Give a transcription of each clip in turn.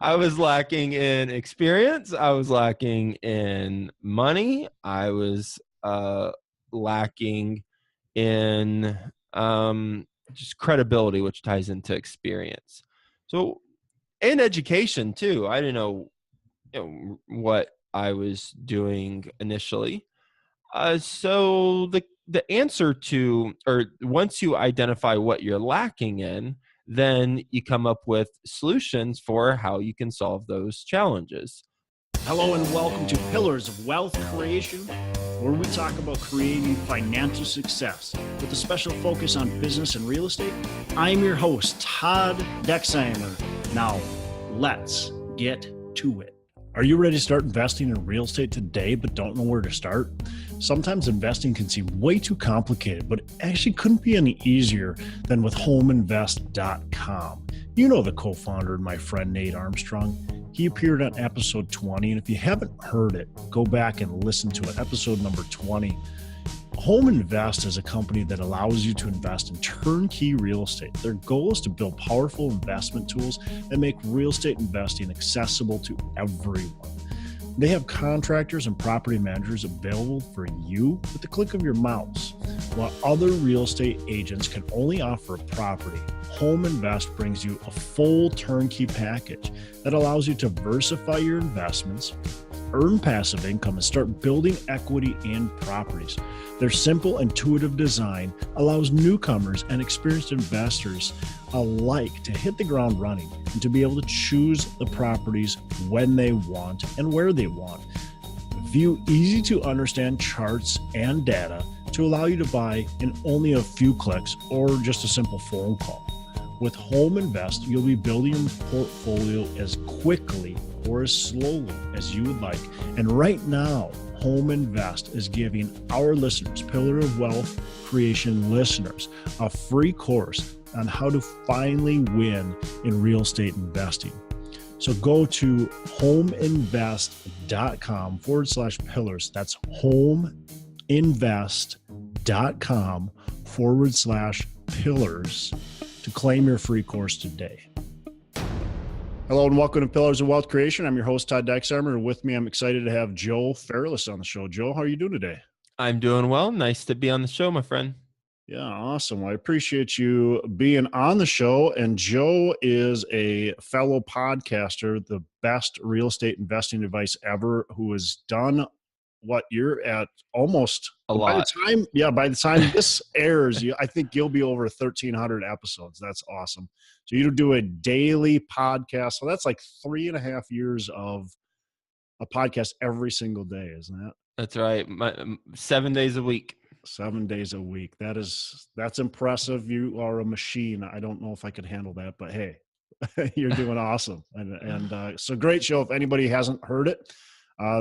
I was lacking in experience. I was lacking in money. I was lacking in just credibility, which ties into experience. So in education too, I didn't know, what I was doing initially. So the answer to, or once you identify what you're lacking in, then you come up with solutions for how you can solve those challenges. Hello and welcome to Pillars of Wealth Creation, where we talk about creating financial success with a special focus on business and real estate. I'm your host, Todd Dexheimer. Now, let's get to it. Are you ready to start investing in real estate today but don't know where to start? Sometimes investing can seem way too complicated, but it actually couldn't be any easier than with homeinvest.com. You know the co-founder and my friend Nate Armstrong. He appeared on episode 20, and if you haven't heard it, go back and listen to it, episode number 20. Home Invest is a company that allows you to invest in turnkey real estate. Their goal is to build powerful investment tools that make real estate investing accessible to everyone. They have contractors and property managers available for you with the click of your mouse. While other real estate agents can only offer a property, Home Invest brings you a full turnkey package that allows you to diversify your investments, earn passive income, and start building equity in properties. Their simple, intuitive design allows newcomers and experienced investors alike to hit the ground running and to be able to choose the properties when they want and where they want. View easy to understand charts and data to allow you to buy in only a few clicks or just a simple phone call. With Home Invest, you'll be building your portfolio as quickly or as slowly as you would like. And right now, Home Invest is giving our listeners, Pillar of Wealth Creation listeners, a free course on how to finally win in real estate investing. So go to homeinvest.com/pillars. That's homeinvest.com/pillars to claim your free course today. Hello and welcome to Pillars of Wealth Creation. I'm your host, Todd Dexheimer, and with me, I'm excited to have Joe Fairless on the show. Joe, how are you doing today? I'm doing well. Nice to be on the show, my friend. Yeah, awesome. Well, I appreciate you being on the show. And Joe is a fellow podcaster, the best real estate investing advice ever, who has done what you're at almost a lot. By the time this airs, I think you'll be over 1,300 episodes. That's awesome. So you do a daily podcast. So that's like 3.5 years of a podcast every single day, isn't that? That's right. 7 days a week. 7 days a week. That's impressive. You are a machine. I don't know if I could handle that, but hey, you're doing awesome. And so great show. If anybody hasn't heard it,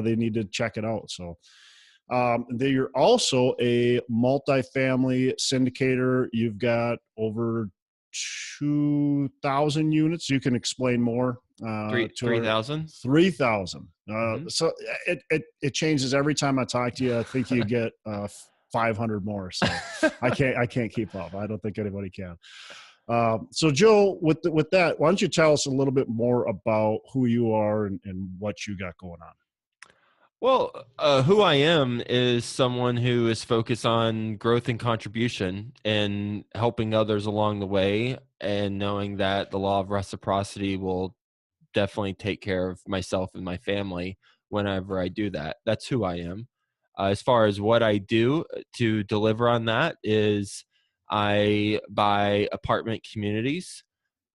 they need to check it out. So you're also a multifamily syndicator. You've got over 2,000 units. You can explain more. 3,000. 3,000. So it changes every time I talk to you. I think you get 500 more. So I can't keep up. I don't think anybody can. So Joe, with that, why don't you tell us a little bit more about who you are and what you got going on? Well, who I am is someone who is focused on growth and contribution and helping others along the way, and knowing that the law of reciprocity will definitely take care of myself and my family whenever I do that. That's who I am. As far as what I do to deliver on that is I buy apartment communities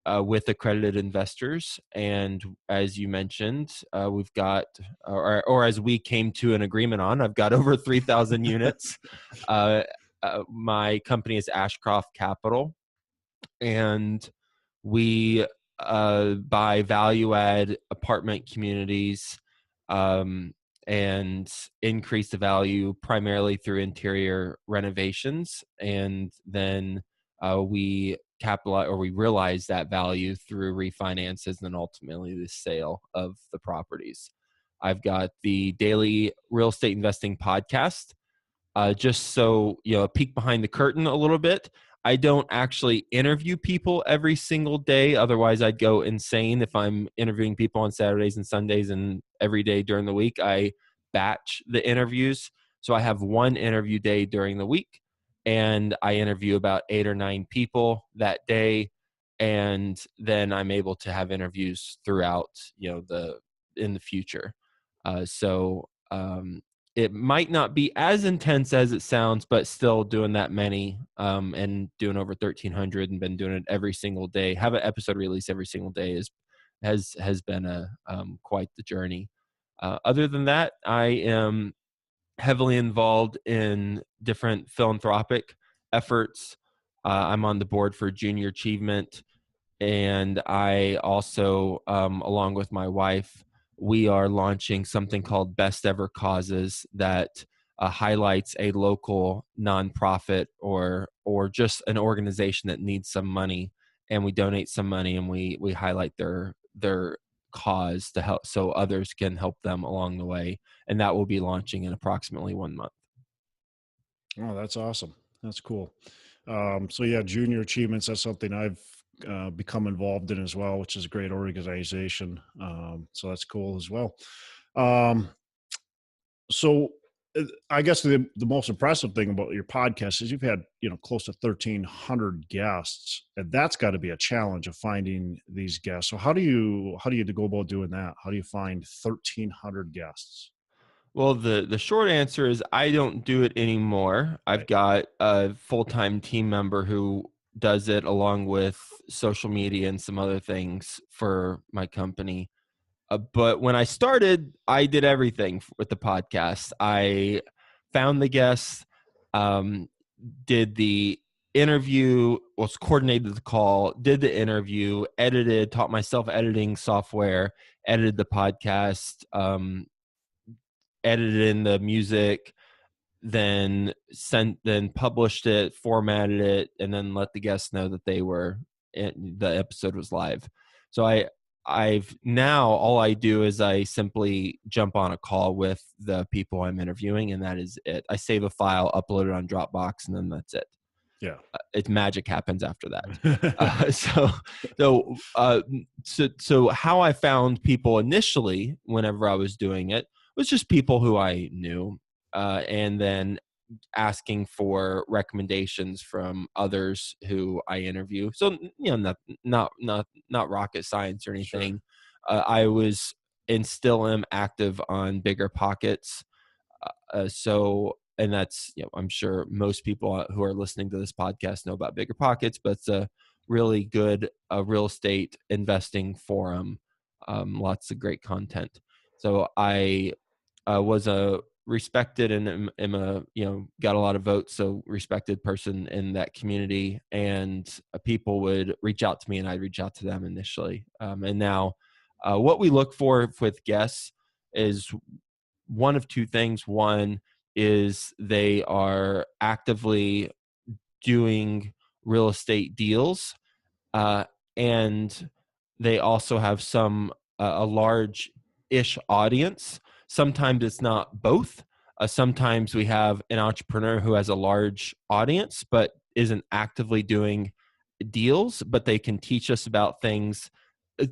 with accredited investors. And as you mentioned, we've got, or as we came to an agreement on, I've got over 3,000 units. My company is Ashcroft Capital, and we buy value-add apartment communities and increase the value primarily through interior renovations. And then we capitalize, or we realize that value through refinances and then ultimately the sale of the properties. I've got the daily real estate investing podcast. Just so, a peek behind the curtain a little bit. I don't actually interview people every single day. Otherwise, I'd go insane if I'm interviewing people on Saturdays and Sundays and every day during the week. I batch the interviews. So I have one interview day during the week, and I interview about 8 or 9 people that day. And then I'm able to have interviews throughout, in the future. So it might not be as intense as it sounds, but still doing that many, and doing over 1,300 and been doing it every single day. Have an episode release every single day has been quite the journey. Other than that, I am heavily involved in different philanthropic efforts. I'm on the board for Junior Achievement, and I also, along with my wife, we are launching something called Best Ever Causes that highlights a local nonprofit or just an organization that needs some money, and we donate some money and we highlight their cause to help so others can help them along the way, and that will be launching in approximately 1 month. Oh, that's awesome. That's cool. So yeah, Junior Achievements, that's something I've become involved in as well, which is a great organization. So that's cool as well. Um, so I guess the most impressive thing about your podcast is you've had, close to 1,300 guests, and that's got to be a challenge of finding these guests. So how do you go about doing that? How do you find 1,300 guests? Well, the short answer is I don't do it anymore. I've got a full-time team member who does it along with social media and some other things for my company. But when I started, I did everything with the podcast. I found the guests, um, did the interview, was coordinated the call, did the interview, edited, taught myself editing software, edited the podcast, edited in the music, then published it, formatted it, and then let the guests know that the episode was live. So I've now, all I do is I simply jump on a call with the people I'm interviewing, and that is it. I save a file, upload it on Dropbox, and then that's it. Yeah. It's magic happens after that. So how I found people initially, whenever I was doing it, was just people who I knew, and then asking for recommendations from others who I interview. So not rocket science or anything. Sure. I was and still am active on Bigger Pockets. And that's, I'm sure most people who are listening to this podcast know about Bigger Pockets, but it's a really good real estate investing forum. Lots of great content. So I was a respected and am a, got a lot of votes, so respected person in that community, and people would reach out to me and I'd reach out to them initially. And now what we look for with guests is one of two things. One is they are actively doing real estate deals, and they also have a large-ish audience. Sometimes it's not both. Sometimes we have an entrepreneur who has a large audience but isn't actively doing deals, but they can teach us about things,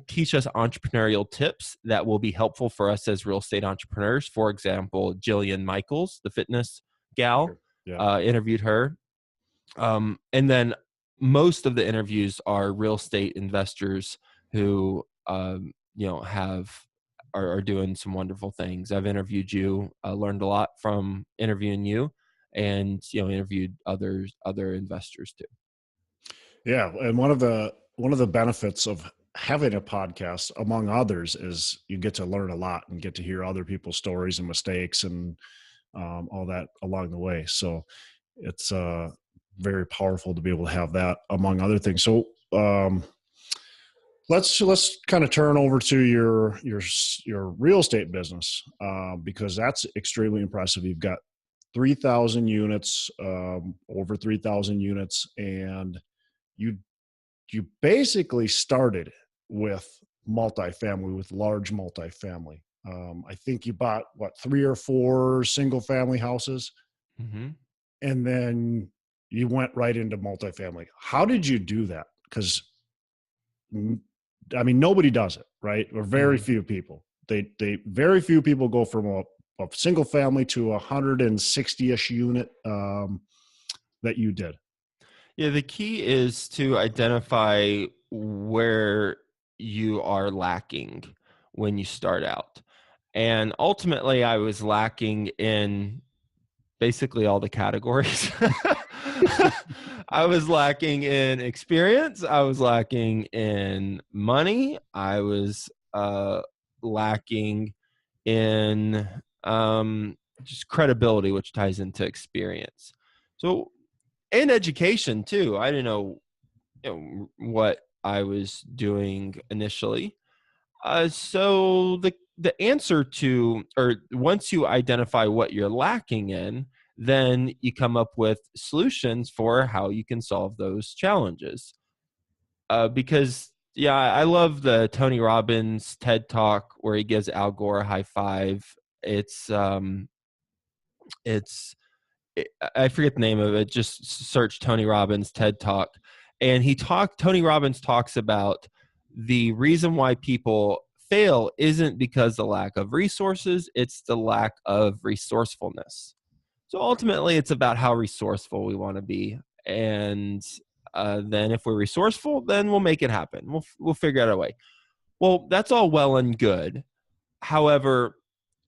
teach us entrepreneurial tips that will be helpful for us as real estate entrepreneurs. For example, Jillian Michaels, the fitness gal, interviewed her. And then most of the interviews are real estate investors who, are doing some wonderful things. I've interviewed you, learned a lot from interviewing you, and, interviewed other investors too. Yeah. And one of the benefits of having a podcast, among others, is you get to learn a lot and get to hear other people's stories and mistakes and all that along the way. So it's very powerful to be able to have that, among other things. So let's kind of turn over to your real estate business, because that's extremely impressive. You've got 3,000 units, over 3,000 units, and you basically started with multifamily, with large multifamily. I think you bought 3 or 4 single family houses, Mm-hmm. and then you went right into multifamily. How did you do that? Because I mean, nobody does it, right? Or very few people. Very few people go from a single family to 160-ish unit that you did. Yeah, the key is to identify where you are lacking when you start out. And ultimately, I was lacking in basically all the categories. I was lacking in experience. I was lacking in money. I was lacking in just credibility, which ties into experience. So, and education too. I didn't know, what I was doing initially. So the answer to, or once you identify what you're lacking in, then you come up with solutions for how you can solve those challenges. Because yeah, I love the Tony Robbins TED Talk where he gives Al Gore a high five. It's I forget the name of it. Just search Tony Robbins TED Talk, and Tony Robbins talks about the reason why people fail isn't because the lack of resources; it's the lack of resourcefulness. So ultimately, it's about how resourceful we want to be, and then if we're resourceful, then we'll make it happen. We'll figure out a way. Well, that's all well and good. However,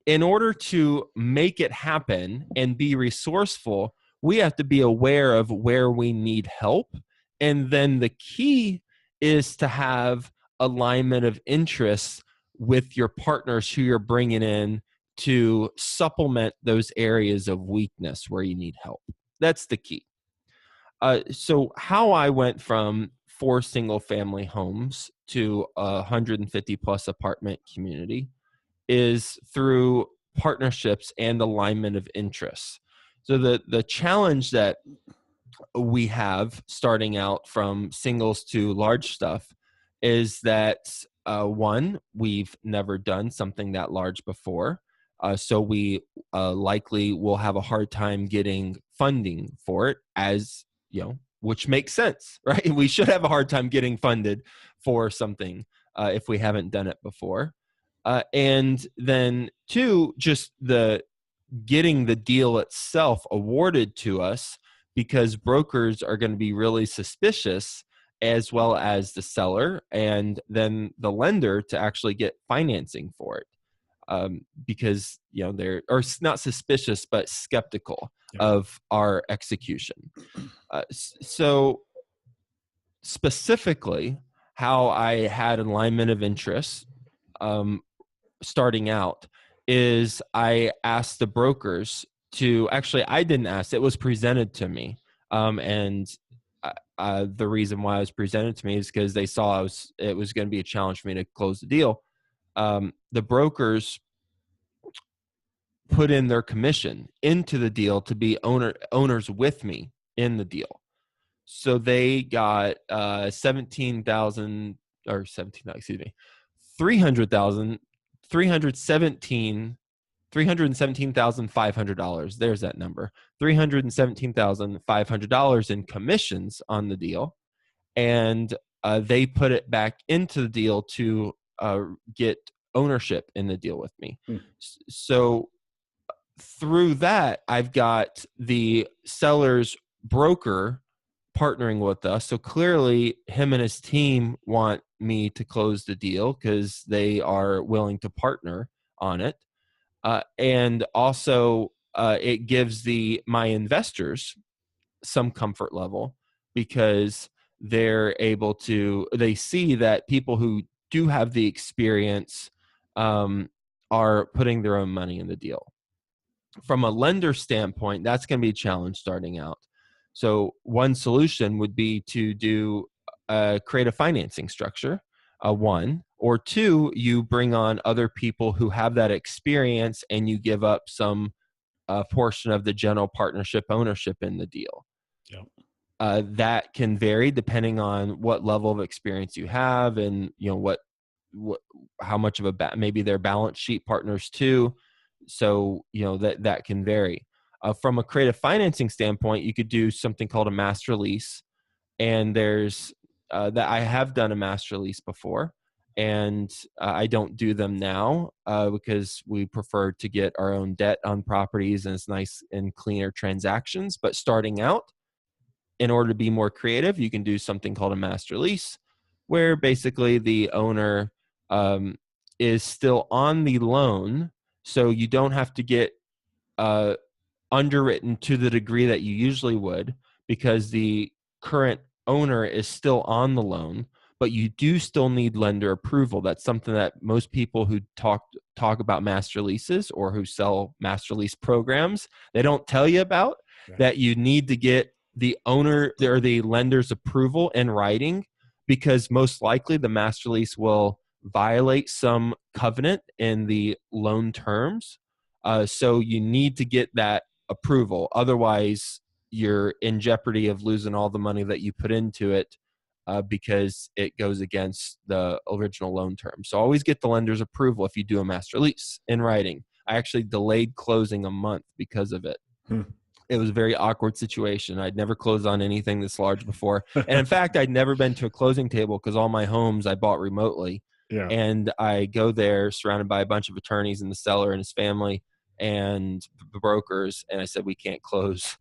in order to make it happen and be resourceful, we have to be aware of where we need help. And then the key is to have alignment of interests with your partners who you're bringing in to supplement those areas of weakness where you need help. That's the key. So how I went from 4 single family homes to a 150 plus apartment community is through partnerships and alignment of interests. So the challenge that we have starting out from singles to large stuff is that one, we've never done something that large before. So we likely will have a hard time getting funding for it, as which makes sense, right? We should have a hard time getting funded for something if we haven't done it before. And then 2, just getting the deal itself awarded to us, because brokers are going to be really suspicious, as well as the seller and then the lender to actually get financing for it. Because they're not suspicious but skeptical of our execution. So specifically, how I had alignment of interests starting out is I asked the brokers to, actually I didn't ask, it was presented to me. And the reason why it was presented to me is because they saw it was going to be a challenge for me to close the deal. The brokers put in their commission into the deal to be owners with me in the deal. So they got $317,500. There's that number. $317,500 in commissions on the deal, and they put it back into the deal to get ownership in the deal with me. So through that, I've got the seller's broker partnering with us. So clearly him and his team want me to close the deal because they are willing to partner on it. And also it gives my investors some comfort level, because they see that people who do have the experience are putting their own money in the deal. From a lender standpoint, that's going to be a challenge starting out. So one solution would be to create a financing structure, one, or 2, you bring on other people who have that experience and you give up some portion of the general partnership ownership in the deal. Yep. That can vary depending on what level of experience you have, and how much of maybe they're balance sheet partners too. So that can vary. From a creative financing standpoint, you could do something called a master lease. And there's that I have done a master lease before, and I don't do them now because we prefer to get our own debt on properties, and it's nice and cleaner transactions. But starting out, in order to be more creative, you can do something called a master lease, where basically the owner is still on the loan, so you don't have to get underwritten to the degree that you usually would, because the current owner is still on the loan, but you do still need lender approval. That's something that most people who talk about master leases or who sell master lease programs, they don't tell you about. Right. That you need to get the owner or the lender's approval in writing, because most likely the master lease will violate some covenant in the loan terms. So you need to get that approval. Otherwise, you're in jeopardy of losing all the money that you put into it because it goes against the original loan term. So always get the lender's approval if you do a master lease in writing. I actually delayed closing a month because of it. It was a very awkward situation. I'd never closed on anything this large before. And in fact, I'd never been to a closing table because all my homes I bought remotely. Yeah. And I go there surrounded by a bunch of attorneys and the seller and his family and the brokers, and I said, we can't close.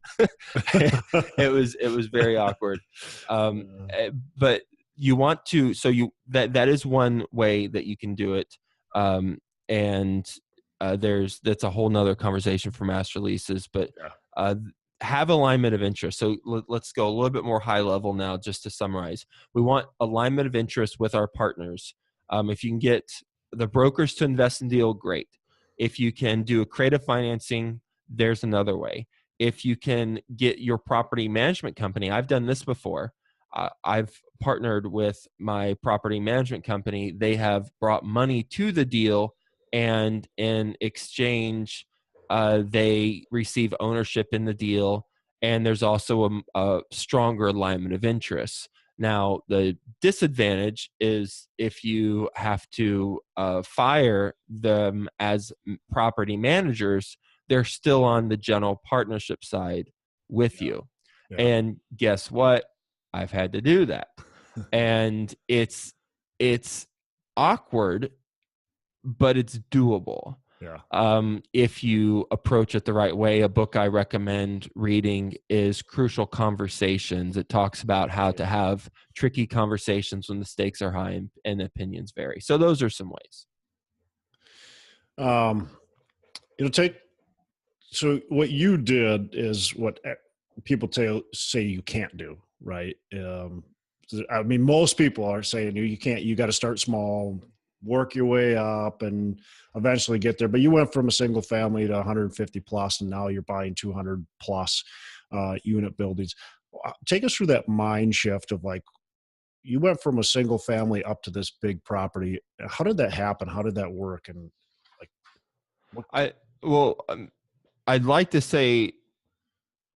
It was very awkward. But you want to, so that is one way that you can do it. That's a whole nother conversation for master leases, but have alignment of interest. So let's go a little bit more high level now, just to summarize. We want alignment of interest with our partners. If you can get the brokers to invest in deal, great. If you can do a creative financing, there's another way. If you can get your property management company, I've done this before. I've partnered with my property management company. They have brought money to the deal, and in exchange, they receive ownership in the deal, and there's also a stronger alignment of interests. Now, the disadvantage is if you have to fire them as property managers, they're still on the general partnership side with you. Yeah. And guess what? I've had to do that. And it's awkward, but it's doable. Yeah. If you approach it the right way. A book I recommend reading is Crucial Conversations. It talks about how to have tricky conversations when the stakes are high and opinions vary. So those are some ways. So what you did is what people say you can't do, right? I mean, most people are saying you got to start small, work your way up, and eventually get there. But you went from a single family to 150 plus, and now you're buying 200 plus unit buildings. Take us through that mind shift of like, you went from a single family up to this big property. How did that happen? How did that work? And like, I'd like to say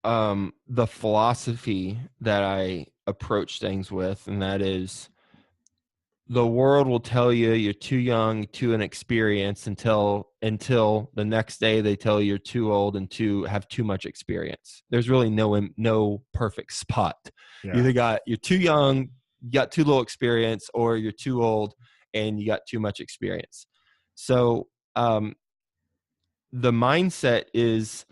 the philosophy that I approach things with, and that is, the world will tell you you're too young, too inexperienced until the next day they tell you you're too old and have too much experience. There's really no perfect spot. Yeah. You're too young, you got too little experience, or you're too old and you got too much experience. So the mindset is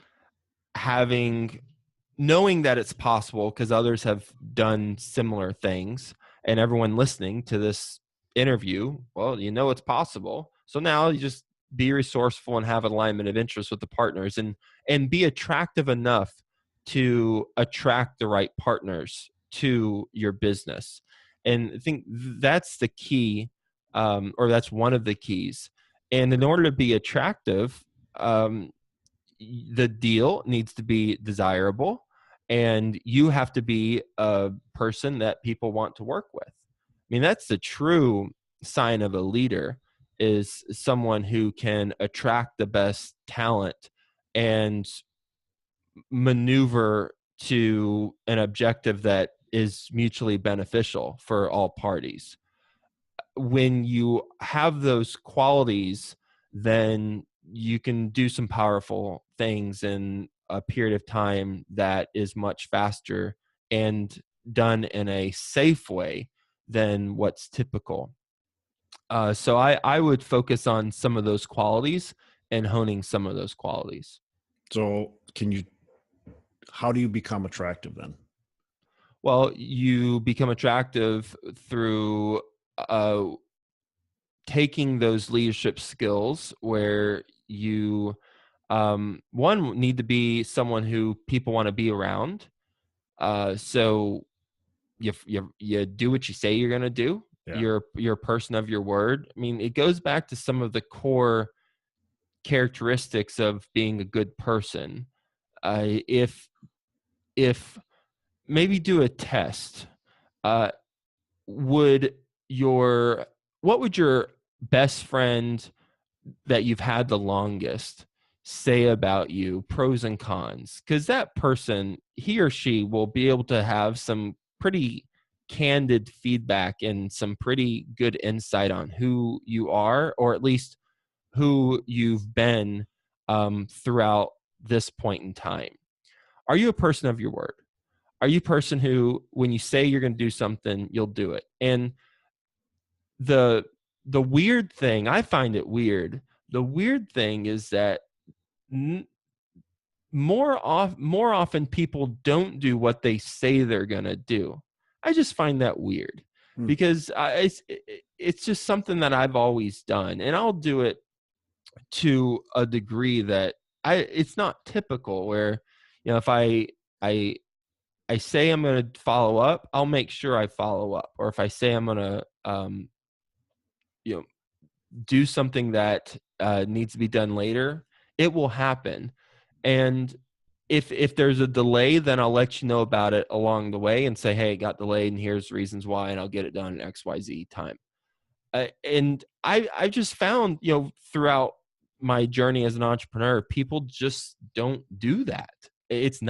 knowing that it's possible because others have done similar things, and everyone listening to this interview, well, it's possible. So now you just be resourceful and have alignment of interest with the partners, and be attractive enough to attract the right partners to your business. And I think that's the key, or that's one of the keys. And in order to be attractive, the deal needs to be desirable, and you have to be a person that people want to work with. I mean, that's the true sign of a leader, is someone who can attract the best talent and maneuver to an objective that is mutually beneficial for all parties. When you have those qualities, then you can do some powerful things in a period of time that is much faster and done in a safe way than what's typical. So I would focus on some of those qualities and honing some of those qualities. So how do you become attractive then? Well, you become attractive through taking those leadership skills where you, one, need to be someone who people want to be around. So you do what you say you're going to do. Yeah. You're a person of your word. I mean, it goes back to some of the core characteristics of being a good person. If maybe do a test, uh, would your what would your best friend that you've had the longest say about you, pros and cons? Because that person, he or she, will be able to have some pretty candid feedback and some pretty good insight on who you are, or at least who you've been throughout this point in time. Are you a person of your word? Are you a person who, when you say you're going to do something, you'll do it? And the weird thing, I find it weird. The weird thing is that more often people don't do what they say they're going to do. I just find that weird because it's just something that I've always done, and I'll do it to a degree that it's not typical where, if I say I'm going to follow up, I'll make sure I follow up. Or if I say I'm going to, do something that needs to be done later, it will happen. And if there's a delay, then I'll let you know about it along the way and say, hey, it got delayed and here's reasons why, and I'll get it done in XYZ time. And I just found, throughout my journey as an entrepreneur, people just don't do that. It's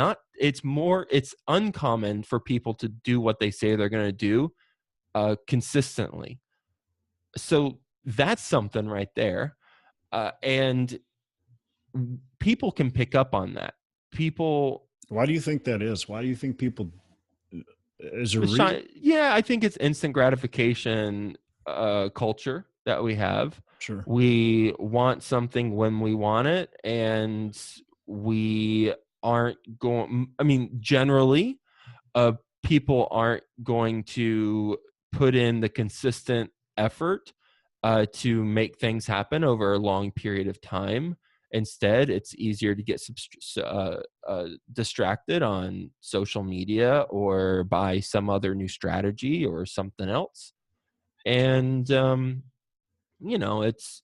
uncommon for people to do what they say they're going to do consistently. So that's something right there. And people can pick up on that. Why do you think that is? Why do you think people, is there a reason? Yeah, I think it's instant gratification culture that we have. Sure. We want something when we want it, and we aren't generally, people aren't going to put in the consistent effort to make things happen over a long period of time. Instead, it's easier to get distracted on social media or by some other new strategy or something else. And, that's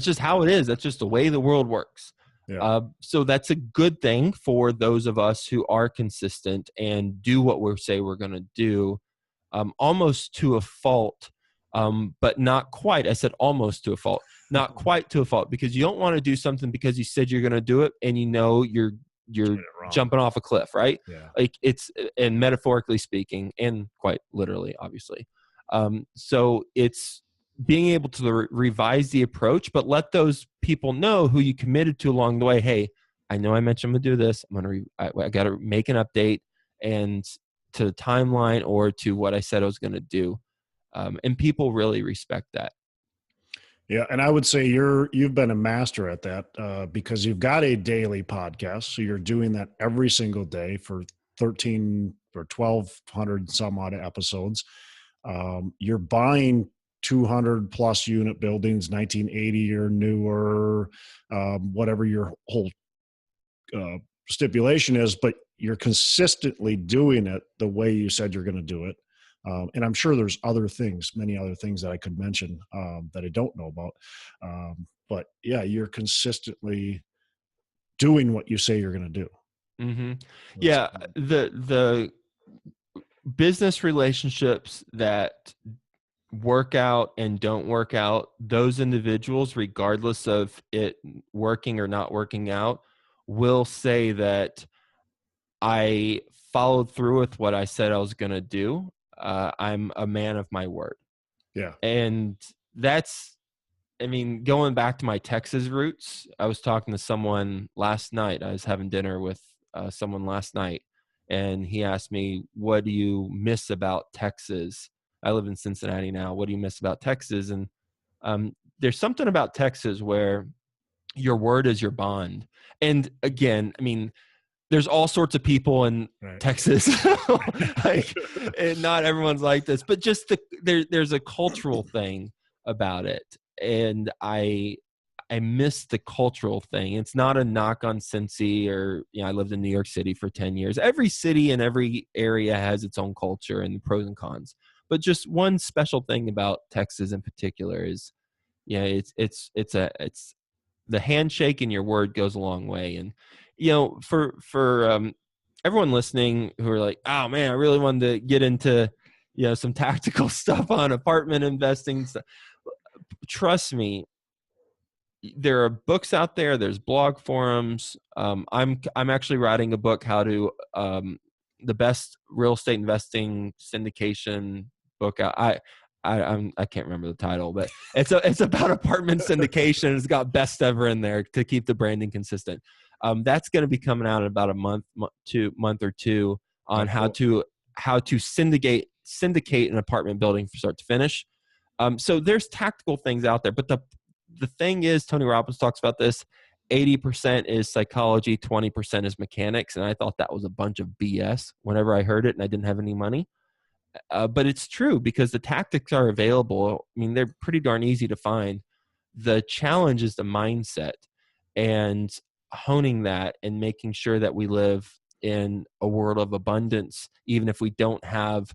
just how it is. That's just the way the world works. Yeah. So that's a good thing for those of us who are consistent and do what we say we're going to do, almost to a fault. But not quite. I said almost to a fault, not quite to a fault, because you don't want to do something because you said you're going to do it and you're jumping off a cliff, right? Yeah. Like and metaphorically speaking, and quite literally, obviously. So it's being able to revise the approach, but let those people know who you committed to along the way. Hey, I know I mentioned I'm going to do this. I got to make an update and to the timeline or to what I said I was going to do. And people really respect that. Yeah. And I would say you've been a master at that because you've got a daily podcast. So you're doing that every single day for 13 or 1,200 some odd episodes. You're buying 200 plus unit buildings, 1980 or newer, whatever your whole stipulation is, but you're consistently doing it the way you said you're going to do it. And I'm sure there's many other things that I could mention that I don't know about. But yeah, you're consistently doing what you say you're going to do. Mm-hmm. Yeah. The business relationships that work out and don't work out, those individuals, regardless of it working or not working out, will say that I followed through with what I said I was going to do. I'm a man of my word. Yeah. And that's I mean, going back to my Texas roots, I was talking to someone last night. I was having dinner with someone last night, and he asked me, "What do you miss about Texas?" I live in Cincinnati now. What do you miss about Texas? And there's something about Texas where your word is your bond. And again, I mean, there's all sorts of people in Texas, like, and not everyone's like this, but just there's a cultural thing about it. And I miss the cultural thing. It's not a knock on Cincy, or, I lived in New York City for 10 years. Every city and every area has its own culture and the pros and cons. But just one special thing about Texas in particular is, it's the handshake and your word goes a long way. And, for everyone listening who are like, oh man, I really wanted to get into, some tactical stuff on apartment investing. Trust me, there are books out there. There's blog forums. I'm actually writing a book, how to, the best real estate investing syndication book. I can't remember the title, but it's about apartment syndication. It's got best ever in there to keep the branding consistent. That's going to be coming out in about a month or two on how to syndicate an apartment building from start to finish. So there's tactical things out there, but the thing is, Tony Robbins talks about this, 80% is psychology, 20% is mechanics. And I thought that was a bunch of BS whenever I heard it and I didn't have any money. But it's true, because the tactics are available. I mean, they're pretty darn easy to find. The challenge is the mindset and honing that and making sure that we live in a world of abundance, even if we don't have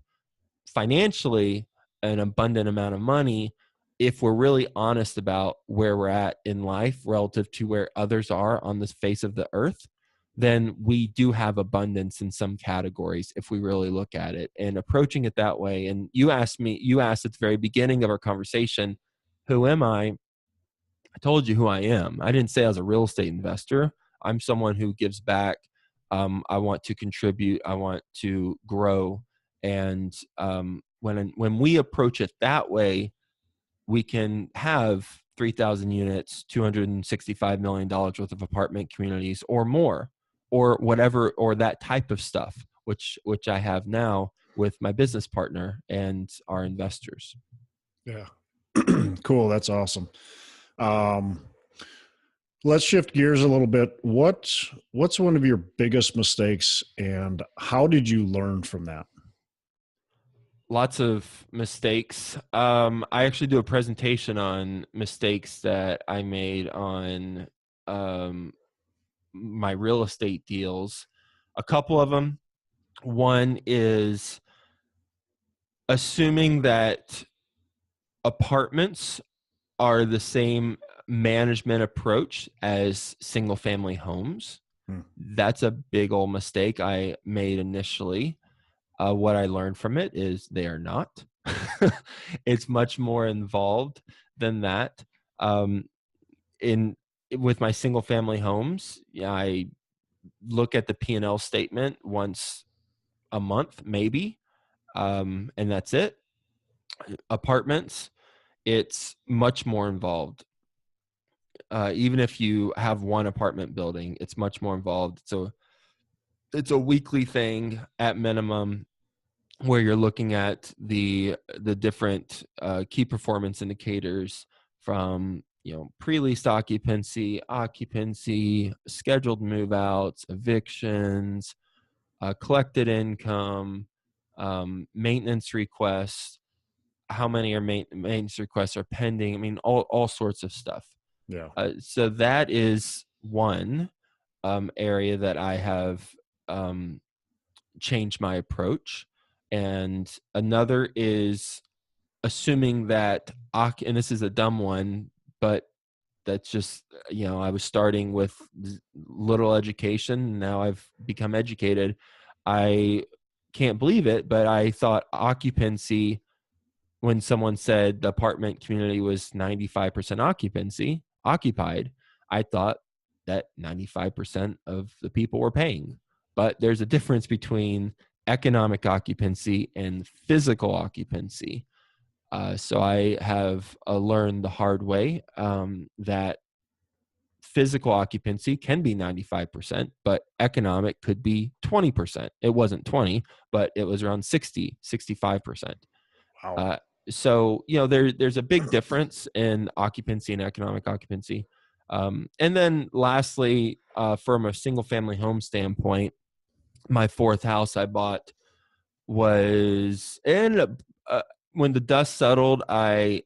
financially an abundant amount of money. If we're really honest about where we're at in life relative to where others are on the face of the earth, then we do have abundance in some categories if we really look at it, and approaching it that way. And you asked at the very beginning of our conversation, who am I? I told you who I am. I didn't say I was a real estate investor. I'm someone who gives back. I want to contribute. I want to grow. And when we approach it that way, we can have 3,000 units, $265 million worth of apartment communities or more, or whatever, or that type of stuff, which I have now with my business partner and our investors. Yeah. Cool. That's awesome. Let's shift gears a little bit. What's one of your biggest mistakes, and how did you learn from that? Lots of mistakes. I actually do a presentation on mistakes that I made on my real estate deals. A couple of them. One is assuming that apartments are the same management approach as single family homes. That's a big old mistake I made initially. What I learned from it is they are not. It's much more involved than that. With my single family homes, I look at the P&L statement once a month, maybe, and that's it. Apartments, it's much more involved. Even if you have one apartment building, it's much more involved. So it's a weekly thing at minimum, where you're looking at the different key performance indicators from, pre-leased occupancy, scheduled move-outs, evictions, collected income, maintenance requests, how many maintenance requests are pending. I mean, all sorts of stuff. Yeah. So that is one area that I have changed my approach. And another is assuming that, and this is a dumb one, but that's just, I was starting with little education. Now I've become educated. I can't believe it, but I thought occupancy, when someone said the apartment community was 95% occupied, I thought that 95% of the people were paying. But there's a difference between economic occupancy and physical occupancy. So I have learned the hard way that physical occupancy can be 95%, but economic could be 20%. It wasn't 20, but it was around 60, 65%. Wow. Uh, so, there's a big difference in occupancy and economic occupancy. And then lastly, from a single family home standpoint, my fourth house I bought was when the dust settled, I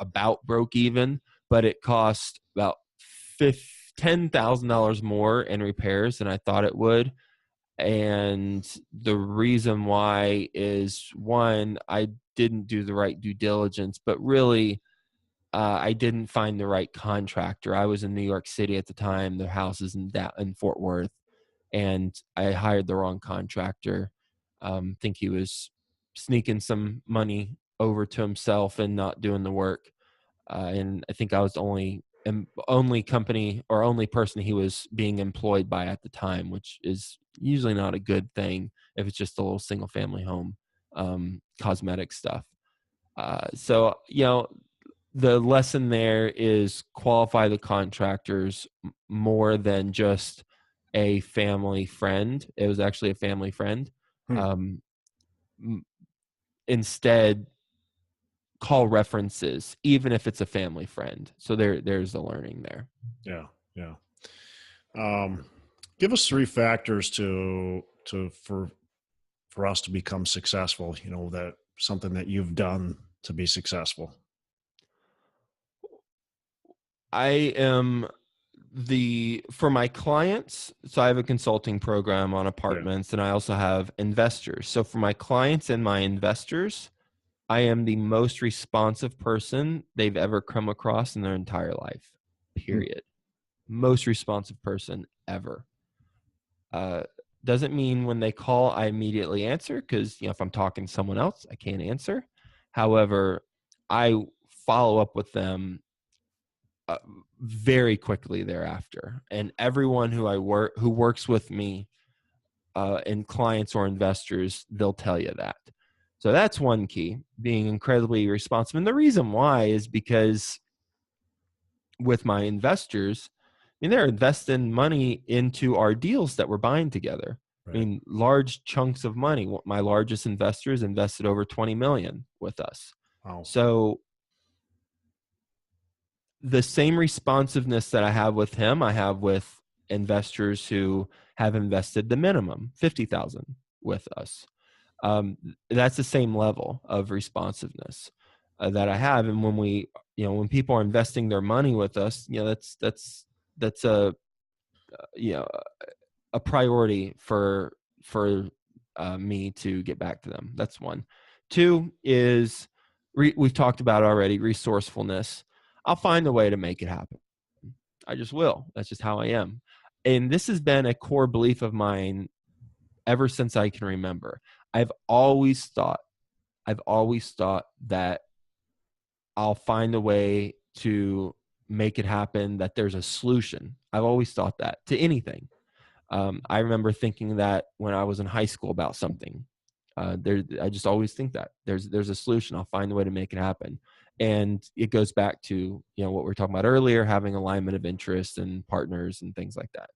about broke even, but it cost about $10,000 more in repairs than I thought it would. And the reason why is, one, I didn't do the right due diligence, but really, I didn't find the right contractor. I was in New York City at the time. The house is in Fort Worth, and I hired the wrong contractor. Think he was sneaking some money over to himself and not doing the work. And I think I was the only company or only person he was being employed by at the time, which is usually not a good thing if it's just a little single family home, cosmetic stuff. So, the lesson there is qualify the contractors more than just a family friend. It was actually a family friend. Hmm. Instead, call references, even if it's a family friend. So there's the learning there. Yeah. Yeah. Give us 3 factors for us to become successful, that something that you've done to be successful. I am for my clients, so I have a consulting program on Yeah. apartments, and I also have investors. So for my clients and my investors, I am the most responsive person they've ever come across in their entire life, Hmm. period. Most responsive person ever. Doesn't mean when they call, I immediately answer, because if I'm talking to someone else, I can't answer. However, I follow up with them very quickly thereafter, and everyone who works with me, and clients or investors, they'll tell you that. So that's one key, being incredibly responsive. And the reason why is because with my investors, they're investing money into our deals that we're buying together. Right. Large chunks of money. My largest investors invested over 20 million with us. Wow. So the same responsiveness that I have with him, I have with investors who have invested the minimum 50,000 with us. That's the same level of responsiveness that I have. And when people are investing their money with us, that's a priority for me to get back to them. That's one. Two is we've talked about already, resourcefulness. I'll find a way to make it happen. I just will. That's just how I am. And this has been a core belief of mine ever since I can remember. I've always thought that I'll find a way to make it happen, that there's a solution. I've always thought that to anything. I remember thinking that when I was in high school about something. I just always think that there's a solution. I'll find a way to make it happen. And it goes back to what we were talking about earlier, having alignment of interest and partners and things like that.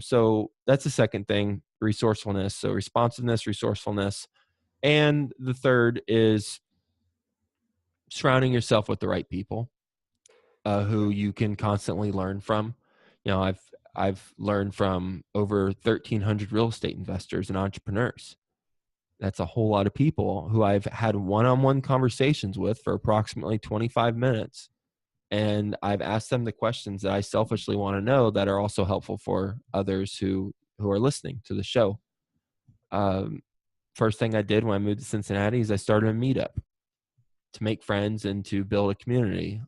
So that's the second thing, resourcefulness. So responsiveness, resourcefulness. And the third is surrounding yourself with the right people who you can constantly learn from. I've learned from over 1,300 real estate investors and entrepreneurs. That's a whole lot of people who I've had one-on-one conversations with for approximately 25 minutes. And I've asked them the questions that I selfishly want to know that are also helpful for others who are listening to the show. First thing I did when I moved to Cincinnati is I started a meetup to make friends and to build a community.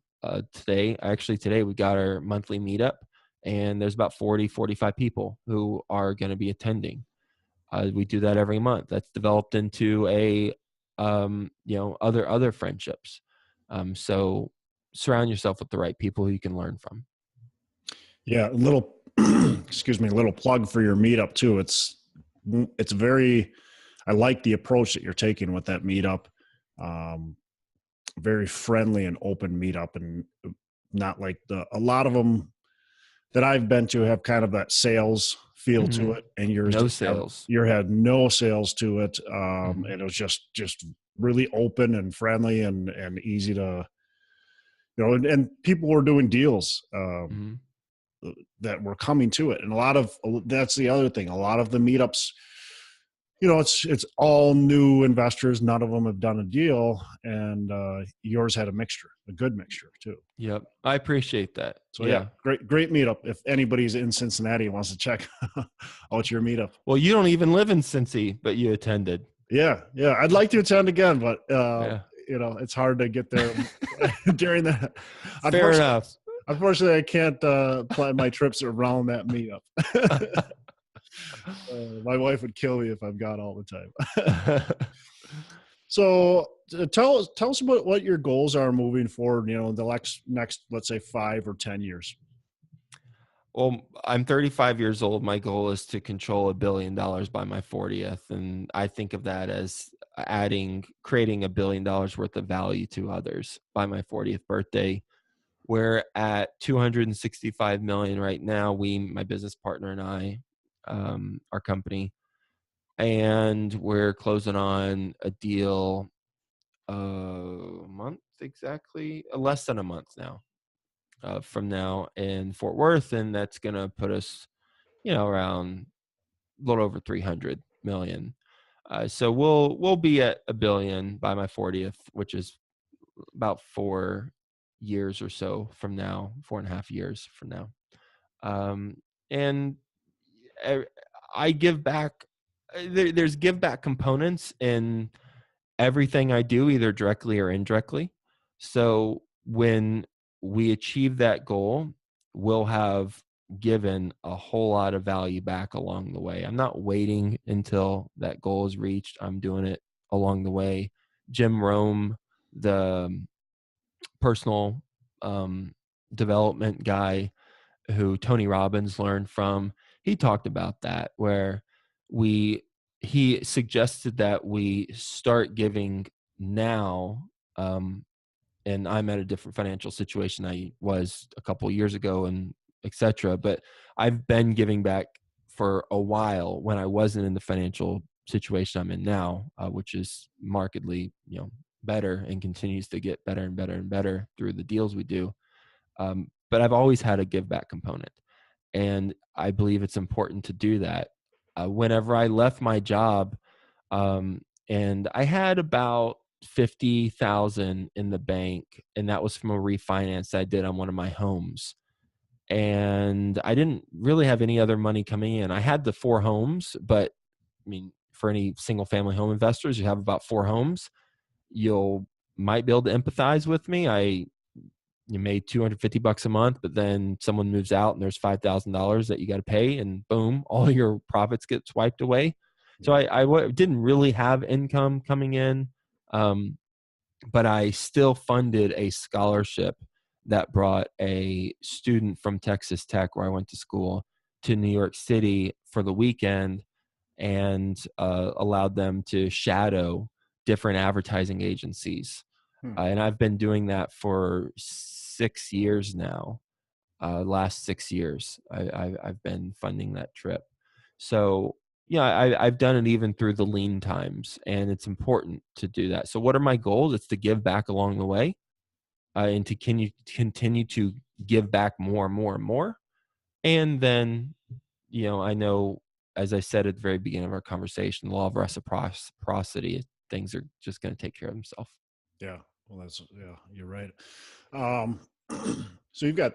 Today we got our monthly meetup, and there's about 45 people who are going to be attending. We do that every month. That's developed into other friendships. So surround yourself with the right people who you can learn from. Yeah. Excuse me, a little plug for your meetup too. I like the approach that you're taking with that meetup. very friendly and open meetup, and not like a lot of them that I've been to have kind of that sales feel to it, and yours No didn't have, sales. your had no sales to it. And it was just really open and friendly and easy to, and people were doing deals that were coming to it. And that's the other thing. A lot of the meetups, it's all new investors. None of them have done a deal, and yours had a good mixture too. Yep. I appreciate that. So yeah, great meetup. If anybody's in Cincinnati and wants to check out your meetup. Well, you don't even live in Cincy, but you attended. Yeah. I'd like to attend again, but it's hard to get there during that. Fair enough. Unfortunately, I can't plan my trips around that meetup. My wife would kill me if I've got all the time. So tell us about what your goals are moving forward, the next, let's say 5 or 10 years. Well, I'm 35 years old. My goal is to control $1 billion by my 40th. And I think of that as creating $1 billion worth of value to others by my 40th birthday. We're at 265 million right now. My business partner and I, our company, and we're closing on a deal less than a month now, from now in Fort Worth. And that's going to put us, around a little over 300 million. So we'll be at $1 billion by my 40th, which is about 4 years or so from now, 4.5 years from now. And I give back. There's give back components in everything I do, either directly or indirectly. So when we achieve that goal, we'll have given a whole lot of value back along the way. I'm not waiting until that goal is reached. I'm doing it along the way. Jim Rome, the personal development guy who Tony Robbins learned from, he talked about that, where he suggested that we start giving now. And I'm at a different financial situation I was a couple of years ago, and etc. But I've been giving back for a while when I wasn't in the financial situation I'm in now, which is markedly, better, and continues to get better and better and better through the deals we do. But I've always had a give back component, and I believe it's important to do that. Whenever I left my job, and I had about 50,000 in the bank, and that was from a refinance I did on one of my homes. And I didn't really have any other money coming in. I had the 4 homes, but I mean, for any single family home investors, you have about 4 homes. Might be able to empathize with me. You made $250 a month, but then someone moves out and there's $5,000 that you got to pay, and boom, all your profits get swiped away. So I didn't really have income coming in, but I still funded a scholarship that brought a student from Texas Tech, where I went to school, to New York City for the weekend, and allowed them to shadow different advertising agencies. And I've been doing that for 6 years now. Last 6 years, I've been funding that trip. So I've done it even through the lean times, and it's important to do that. So what are my goals? It's to give back along the way, and to continue to give back more and more and more. And then, I know, as I said at the very beginning of our conversation, the law of reciprocity, things are just going to take care of themselves. Yeah. Well, you're right. So you've got,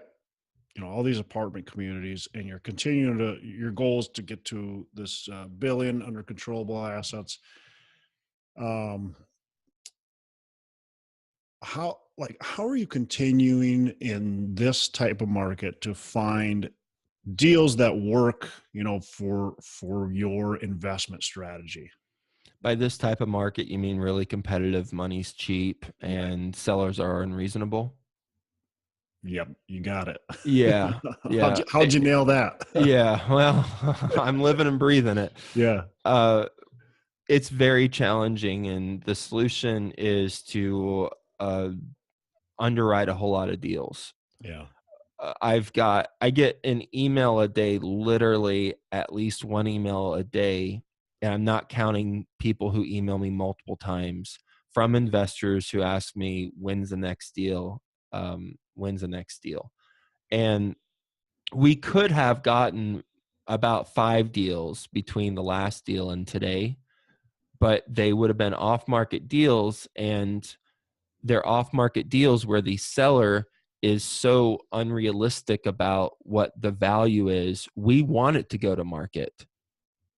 all these apartment communities, and you're continuing your goals to get to this billion under controllable assets. How are you continuing in this type of market to find deals that work, for your investment strategy? By this type of market, you mean really competitive, money's cheap, and sellers are unreasonable? Yep, you got it. Yeah. How'd you nail that? Yeah, well, I'm living and breathing it. Yeah. It's very challenging, and the solution is to uh, underwrite a whole lot of deals. Yeah. I get an email a day, literally at least one email a day. And I'm not counting people who email me multiple times from investors who ask me, when's the next deal? When's the next deal? And we could have gotten about 5 deals between the last deal and today, but they would have been off market deals, and they're off market deals where the seller is so unrealistic about what the value is. We want it to go to market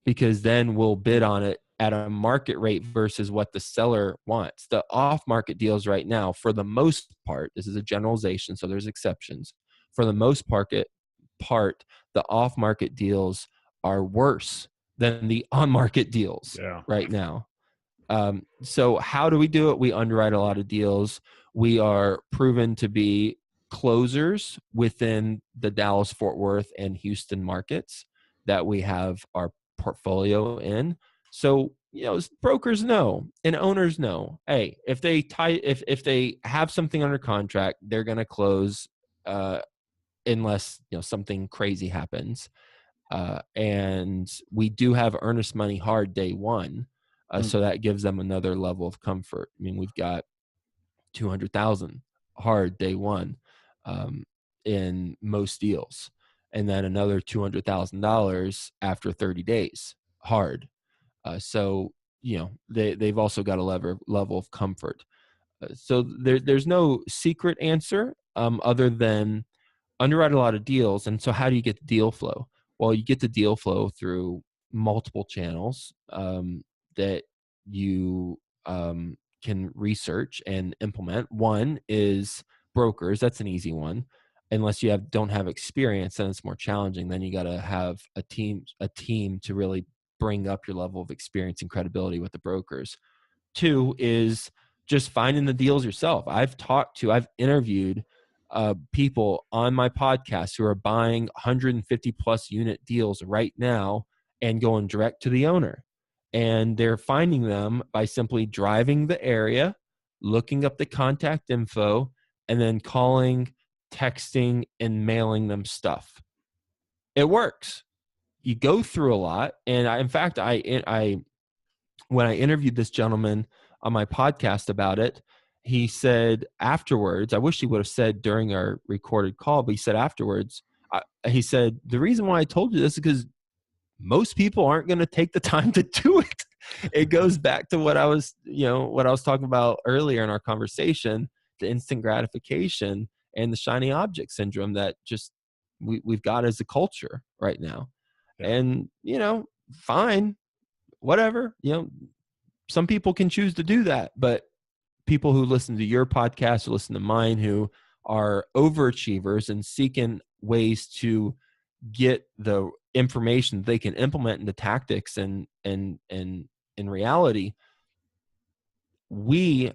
because then we'll bid on it at a market rate versus what the seller wants. The off market deals right now, for the most part, this is a generalization, so there's exceptions. For the most part, the off market deals are worse than the on market deals right now. So how do we do it? We underwrite a lot of deals. We are proven to be closers within the Dallas, Fort Worth, and Houston markets that we have our portfolio in. So, brokers know and owners know, hey, if they have something under contract, they're going to close, unless, something crazy happens. And we do have earnest money hard day one. So that gives them another level of comfort. I mean, we've got 200,000 hard day one, in most deals, and then another $200,000 after 30 days hard. So, they've also got a level of comfort. So there's no secret answer, other than underwrite a lot of deals. And so how do you get the deal flow? Well, you get the deal flow through multiple channels, that you, can research and implement. One is brokers. That's an easy one. Unless you don't have experience, then it's more challenging. Then you got to have a team to really bring up your level of experience and credibility with the brokers. 2 is just finding the deals yourself. I've interviewed people on my podcast who are buying 150 plus unit deals right now and going direct to the owner. And they're finding them by simply driving the area, looking up the contact info, and then calling, texting, and mailing them stuff. It works. You go through a lot. And in fact, when I interviewed this gentleman on my podcast about it, he said afterwards, I wish he would have said during our recorded call, but he said afterwards, he said, the reason why I told you this is because most people aren't going to take the time to do it. It goes back to what I was talking about earlier in our conversation, the instant gratification and the shiny object syndrome that just we've got as a culture right now. Yeah. And, fine, whatever, some people can choose to do that, but people who listen to your podcast or listen to mine who are overachievers and seeking ways to get the information they can implement into tactics and in reality, we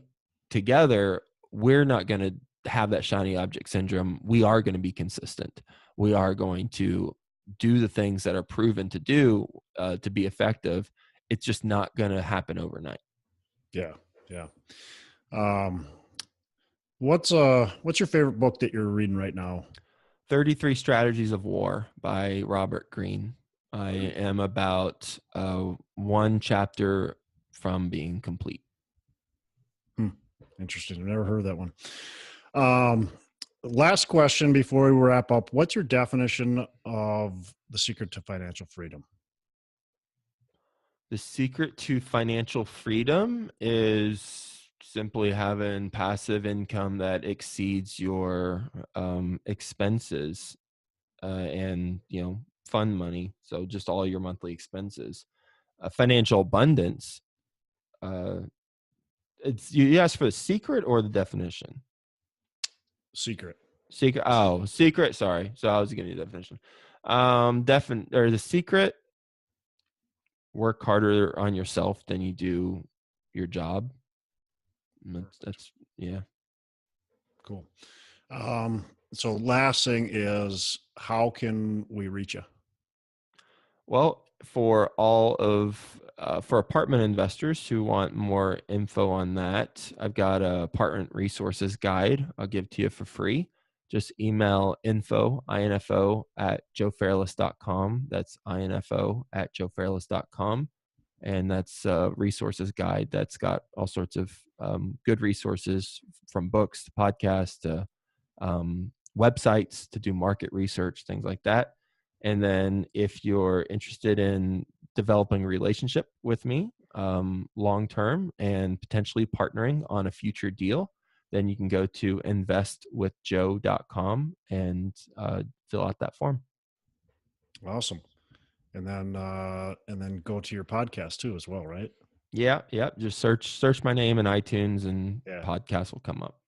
together, we're not going to have that shiny object syndrome. We are going to be consistent. We are going to do the things that are proven to do, to be effective. It's just not going to happen overnight. Yeah. Yeah. What's your favorite book that you're reading right now? 33 Strategies of War by Robert Greene. I am about one chapter from being complete. Interesting. I've never heard of that one. Last question before we wrap up. What's your definition of the secret to financial freedom? The secret to financial freedom is simply having passive income that exceeds your expenses, and fund money. So just all your monthly expenses. Financial abundance. You asked for the secret or the definition? Secret. Oh, secret. Sorry. So I was giving you the definition. The secret. Work harder on yourself than you do your job. That's yeah. Cool. So last thing is, how can we reach you? Well, for all of for apartment investors who want more info on that, I've got a apartment resources guide I'll give to you for free. Just email info at joefairless.com. That's info at joefairless.com. And that's a resources guide that's got all sorts of good resources, from books to podcasts to websites to do market research, things like that. And then if you're interested in developing a relationship with me long-term and potentially partnering on a future deal, then you can go to investwithjoe.com and fill out that form. Awesome. And then go to your podcast too as well, right? Yeah. Just search my name in iTunes and podcast will come up.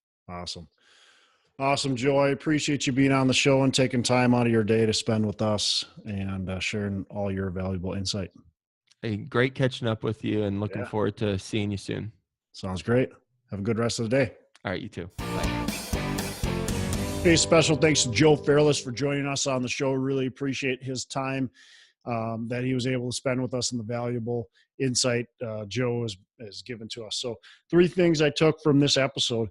Awesome, Joe. I appreciate you being on the show and taking time out of your day to spend with us and sharing all your valuable insight. Hey, great catching up with you and looking forward to seeing you soon. Sounds great. Have a good rest of the day. All right, you too. Bye. Hey, special thanks to Joe Fairless for joining us on the show. Really appreciate his time that he was able to spend with us and the valuable insight Joe has given to us. So 3 things I took from this episode.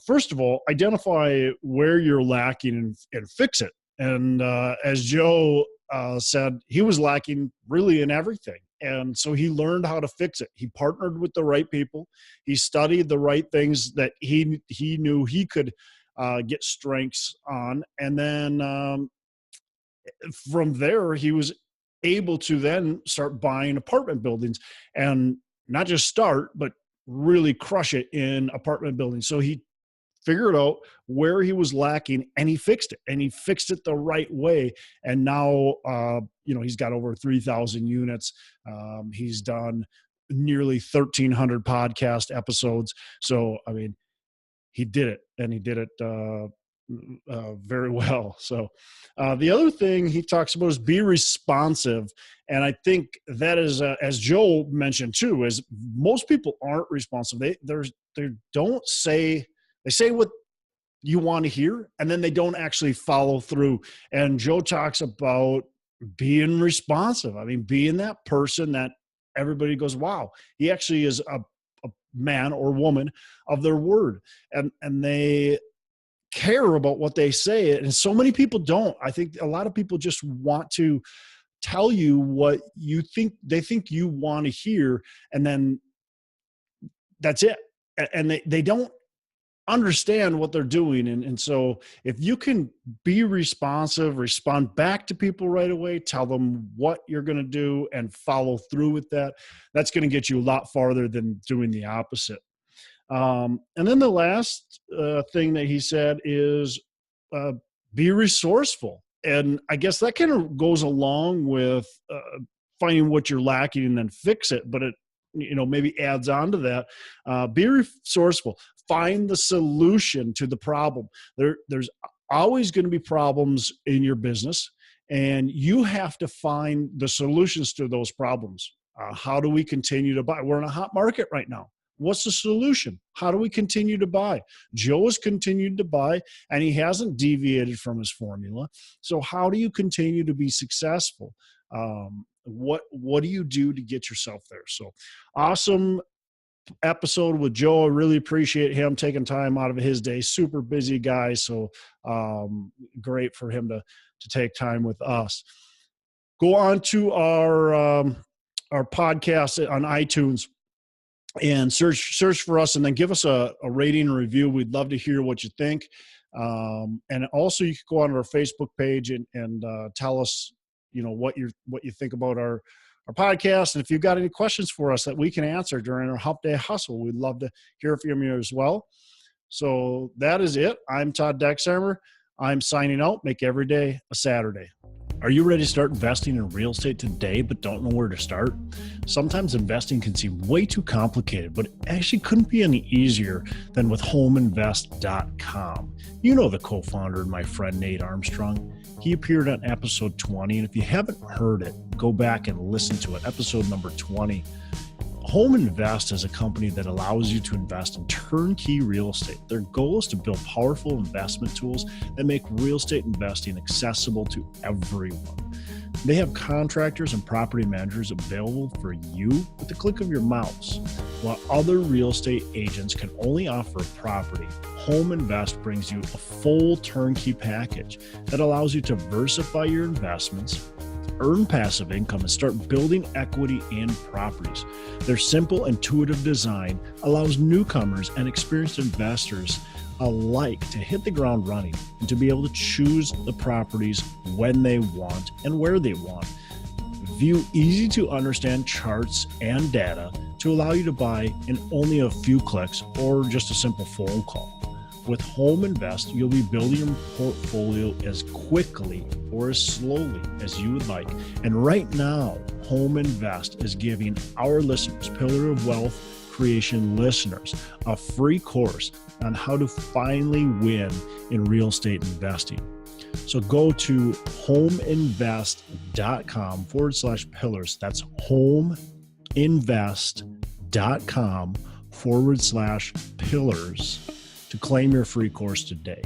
First of all, identify where you're lacking and fix it. And as Joe said, he was lacking really in everything. And so he learned how to fix it. He partnered with the right people. He studied the right things that he knew he could get strengths on. And then from there, he was able to then start buying apartment buildings, and not just start, but really crush it in apartment buildings. So he figured out where he was lacking and he fixed it the right way. And now, he's got over 3,000 units. He's done nearly 1,300 podcast episodes. So, I mean, he did it, and he did it very well. So the other thing he talks about is be responsive. And I think that is, as Joe mentioned too, is most people aren't responsive. They say what you want to hear, and then they don't actually follow through. And Joe talks about being responsive. I mean, being that person that everybody goes, wow, he actually is a man or woman of their word. And they care about what they say. And so many people don't. I think a lot of people just want to tell you what they think you want to hear, and then that's it. And they don't understand what they're doing. And so if you can be responsive, respond back to people right away, tell them what you're going to do and follow through with that, that's going to get you a lot farther than doing the opposite. And then the last thing that he said is be resourceful. And I guess that kind of goes along with finding what you're lacking and then fix it. But it, maybe adds on to that. Be resourceful. Find the solution to the problem. There's always going to be problems in your business, and you have to find the solutions to those problems. How do we continue to buy? We're in a hot market right now. What's the solution? How do we continue to buy? Joe has continued to buy, and he hasn't deviated from his formula. So how do you continue to be successful? What do you do to get yourself there? So awesome episode with Joe. I really appreciate him taking time out of his day. Super busy guy. So great for him to take time with us. Go on to our podcast on iTunes and search for us, and then give us a rating and review. We'd love to hear what you think. And also you can go on our Facebook page and tell us, what you think about our podcast. And if you've got any questions for us that we can answer during our Hump Day Hustle, we'd love to hear from you as well. So that is it. I'm Todd Dexheimer. I'm signing out. Make every day a Saturday. Are you ready to start investing in real estate today but don't know where to start? Sometimes investing can seem way too complicated, but it actually couldn't be any easier than with homeinvest.com. You know the co-founder and my friend Nate Armstrong. He appeared on episode 20, and if you haven't heard it, go back and listen to it, episode number 20. Home Invest is a company that allows you to invest in turnkey real estate. Their goal is to build powerful investment tools that make real estate investing accessible to everyone. They have contractors and property managers available for you with the click of your mouse. While other real estate agents can only offer a property, Home Invest brings you a full turnkey package that allows you to diversify your investments, earn passive income, and start building equity in properties. Their simple, intuitive design allows newcomers and experienced investors alike to hit the ground running and to be able to choose the properties when they want and where they want. View easy to understand charts and data to allow you to buy in only a few clicks or just a simple phone call. With Home Invest, you'll be building your portfolio as quickly or as slowly as you would like. And right now, Home Invest is giving our listeners, Pillar of Wealth Creation listeners, a free course on how to finally win in real estate investing. So go to homeinvest.com/pillars. That's homeinvest.com/pillars to claim your free course today.